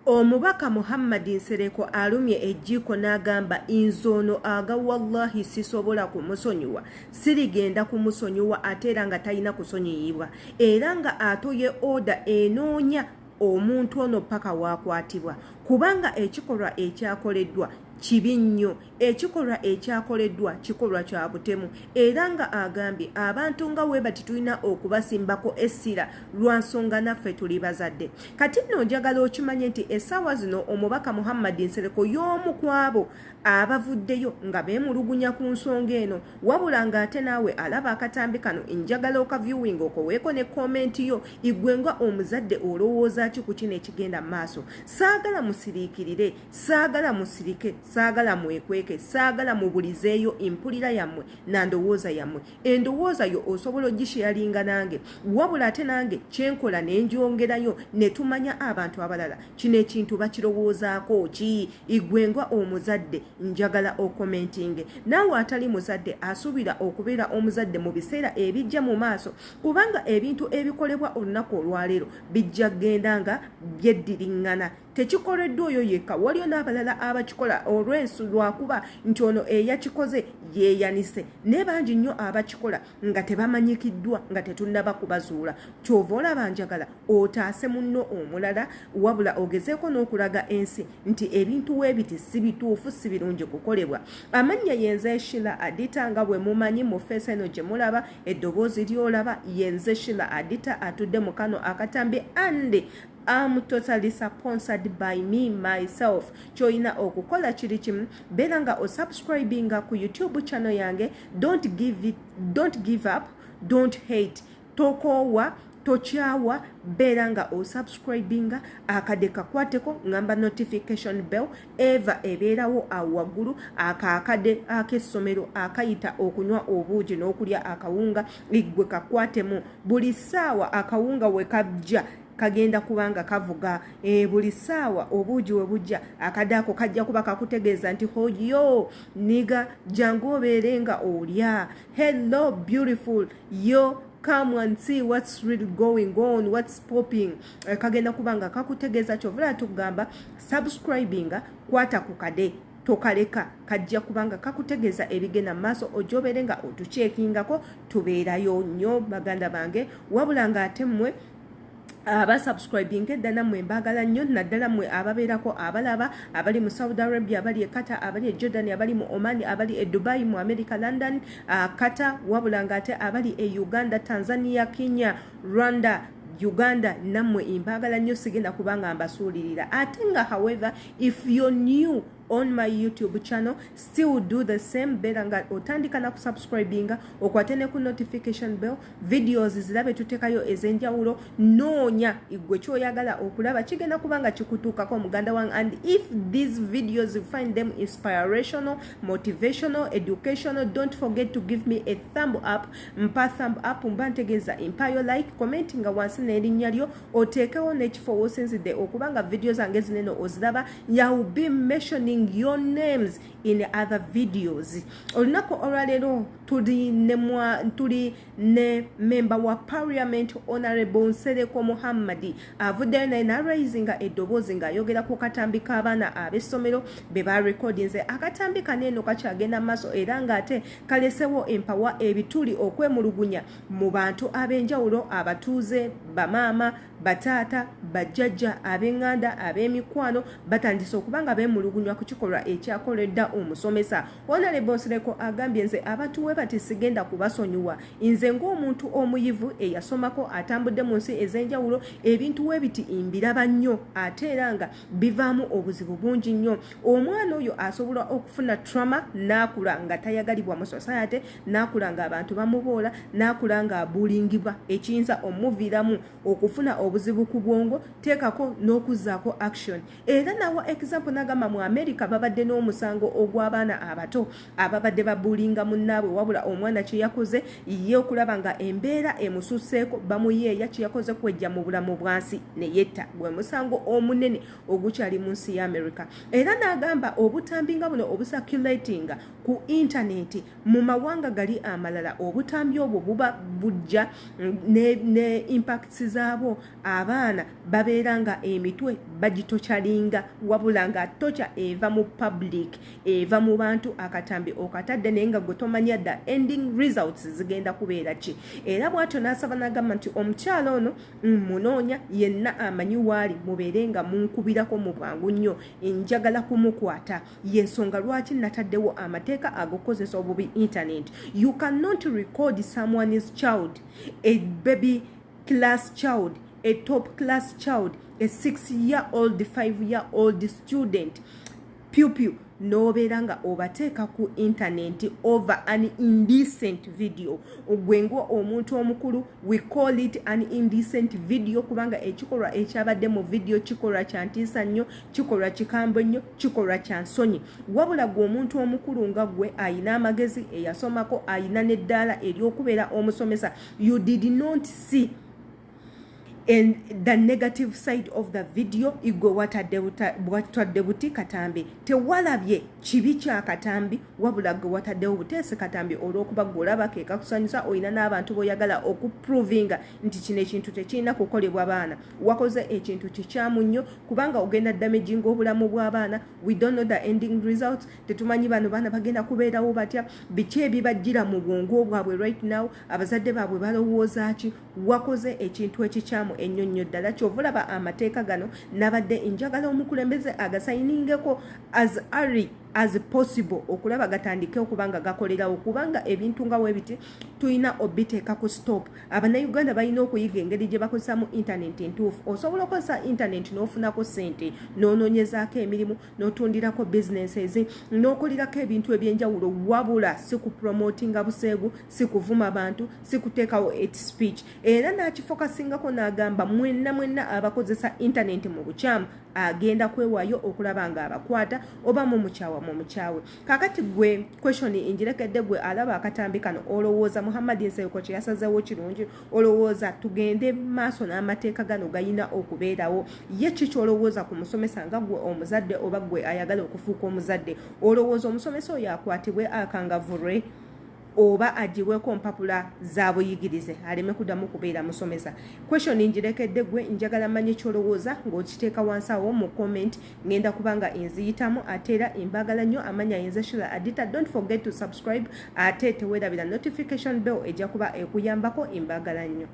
Omubaka Muhammad Nsereko alumye ejjiko n'agamba inzono aga wallahi sisobola kumusonyiwa sirigenda kumusonyiwa ate era nga talina kusonyiyibwa era nga atoye oda enoonya omuntu ono paka waakwatibwa kubanga ekikolwa ekyakoleddwa kibi nnyo ekikolwa ekyakoleddwa kikolwa kya butemu era nga agambye abantu nga we bati tulina okubasimbako essira lwa nsonga naffe tuli bazadde kati nno njagala okimanye nti essaawa zino omubaka Muhammad Nsereko y'omu ku abo abavuddeyo nga beemulugunya ku nsonga eno wabula ng'ate naawe alaba akatambi kano njagala okaviewing okoweeko ne komenti yo igwenga omuzadde olowooza ki ku kino ekigenda mu maaso saagala musiriikirire saagala musirike saagala mwekweke saagala mubulizeeyo empulira yammwe nandowooza yammwe endowooza yo osobola ogisheyalinga nange wabula ate nange kyenkola nenjongerayo ne tumanya abantu abalala kino ekintu bakirowoozaako ki igwengwa omuzadde njagala okomentinge naawe atali muzadde asuubira okubeera omuzadde mu biseera ebijja mu maaso kubanga ebintu ebikolebwa olunaku olwaleero bijja genda nga byeddiringana tekikoleddwa oyo yekka waliyo n'abalala abakikola olw'ensu lwakuba nti ono eyakikoze yeeyanise ne bangi nnyo abakikola nga tebamanyikiddwa nga tetunnaba kubazuula kyova olaba njagala otaase munno omulala wabula ogezeeko n'okulaga ensi nti ebintu weebiti si bituufu si birungi kukolebwa amannya yenze Shila Adita nga bwe mumanyi mu feesa eno gye mulaba eddoboozi lyolaba yenze Shila Adita atudde mu Kano Akatambi and I'm totally sponsored by me myself. Choina okukola chiri kimu beera nga osubscribinga ku YouTube channel yange. Don't give up, don't hate. Tokowa tochawa beera nga osubscribinga akade kakwateko ngamba notification bell eva ebeerawo awaggulu akakade ak'essomero akayita okunywa obuugi n'okulya akawunga igwe kakwatemu buli ssaawa akawunga we kajja kagenda kubanga kavuga buli ssaawa obuugi we bujja akadaako kajja kuba kakutegeeza nti hoyo niga jangu obeere nga olya hello beautiful yo come and see what's really going on, what's popping. Kagenda kubanga kakutegeeza kyovula tugamba subscribinga kwata ku kade tokaleka kajja kubanga kakutegeeza ebigenda maaso ojobere nga otucheekingako tubeerayo nnyo baganda bange wabula nga ate mmwe subscribing eddala mmwe mbagala nnyo naddala mmwe ababeerako abalaba abali mu Saudi Arabia abali e Qatar abali e Jordan abali mu Oman abali e Dubai mu America London Qatar wabula nga ate abali e Uganda Tanzania Kenya Rwanda Uganda nammwe imbagala nnyo sigenda kubanga mbasuulirira ate nga however if you're new on my YouTube channel still do the same beera nga otandika na kusubscribinga okwate ne ku notification bell videos zirabe tutekayo ezenjawulo noonya igwe kyoyagala okulaba kigenda kubanga kikutuukako muganda wange and if these videos you find them inspirational motivational educational don't forget to give me a thumb up mpa thumb up mba ntegeeza mpayo like comment nga wansi n'erinnya lyo oteekewo n'ekifo wosinzidde okubanga videos zange zineno oziraba you will be mentioning your names in other videos. Olunaku olwaleero tuli ne member wa parliament honorable Nsereko Muhammad avuddeyo naye naraisinga eddoboozi ng'ayogera ku katambi k'abaana ab'essomero be barekodinze akatambi kaneeno kakyagenda maaso era ng'ate kalesewo empawa ebituli okwemulugunya mu bantu ab'enjawulo abatuuze bamaama bataata bajjajja ab'enganda ab'emikwano batandise okubanga beemulugunywa ku kikolwa ekyakoledda omusomesa honorable Nsereko agambye nze abantu we bati sigenda kubasonyiwa nze ng'omuntu omuyivu eyasomako atambudde mu nsi ez'enjawulo ebintu we biti mbiraba nnyo ate era nga bivaamu obuzibu bungi nnyo omwana oyo asobola okufuna trauma n'akula nga tayagalibwa mu society n'akula nga abantu bamuboola n'akula nga abulingibwa ekiyinza omuviiramu okufuna obuzibu ku bwongo teekako n'okuzzaako action era nawa example n'agamba mu America babadde n'omusango ogw'abaana abato ababadde babulinga munnaabwe wabula omwana kye yakoze ye okulaba nga embeera emususseeko bamuyeeya kye yakoze kwejja mu bulamu bwansi ne yetta gwe musango omunene ogukyali mu nsi ya America era n'agamba obutambi nga buno obusakulatinga ku internet mu mawanga gali amalala obutambi obwo buba bujja ne impacts zaabo abaana babeera nga emitwe bagitochalinga wabula nga tocha eva mu public eva mu bantu akatambi okatadde naye nga gwe tomanya the ending results zigenda kubeera ki. Era bw'atyo n'asaba n'agamba nti omukyalo ono munoonya yenna amanyi waali mubeere nga munkubirako mu bwangu nnyo njagala kumukwata y'ensonga lwaki nataddewo amateeka agokozesa obubi internet. You cannot record someone's child, a baby class child, a top class child, a 6-year-old, 5-year-old student, pupil, nobeera nga obateeka ku internet over an indecent video. Ogwengo omuntu omukulu, we call it an indecent video kubanga ekikolwa ekyabadde mu video kikolwa kya ntiisa nnyo, kikolwa kikambwe nnyo, kikolwa kya nsonyi. Wabula gwe omuntu omukulu nga gwe ayina amagezi eyasomako ayina n'eddaala ery'okubeera omusomesa. You did not see and the negative side of the video igwe watadde buti Katambi tewalabye kibi kya Katambi wabula gwe wataddewo buteesi Katambi olw'okuba gwe olabako ekakusanyusa oyina n'abantu boyagala okuprovinga nti kino ekintu tekirina kukolebwa baana wakoze ekintu kikyamu nnyo kubanga ogenda damaging obulamu bw'abaana. We don't know the ending results. Tetumanyi bano baana bagenda kubeerawo batya, biki ebibajjira mu bwongo bwabwe right now, abazadde baabwe balowooza ki. Wakoze ekintu ekikyamu ennyo nnyo ddala. Kyovulaba amateeka gano nabadde njagala omukulembeze agasayiningeko as early as possible okulaba gatandike okubanga gakolerawo kubanga ebintu nga webiti tuyina obiteeka ku stop. Abannayuganda balina okuyiga engeri gye bakozesaamu internet entuufu. Osobola okukozesa internet n'ofunako ssente n'onoonyezaako emirimu n'otundirako businesses n'okolirako ebintu ebyenjawulo wabula si ku promotinga buseegu, si kuvuma bantu, si kuteekawo hate speech. Era n'akifokasingako n'agamba mwenna abakozesa internet mu bukyamu agenda kwewaayo okulaba nga abakwata oba mu mukyawe. Kakati gwe question injirekedde gwe alaba Akatambi kano olowooza Muhammad Nsereko kye yasazeewo kirungi, olowooza tugende maaso n'amateeka gano gayina okubeerawo. Ye kiki olowooza ku musomesa nga gwe omuzadde oba gwe ayagala okufuuka omuzadde? Olowooza omusomesa oyo akwatibwe akangavurwe oba agiweko mpapula za buyigirize aleme kuddamu kubeera musomesa? Question njirekedde gwe njagala manye kyolowooza ng'okiteeka wansi awo mu comment. Ngenda kubanga enziyitamu ate era embagala nnyo amanya yenze Shula Adita. Don't forget to subscribe ate teweerabira notification bell ejja kuba ekuyambako embagala nnyo.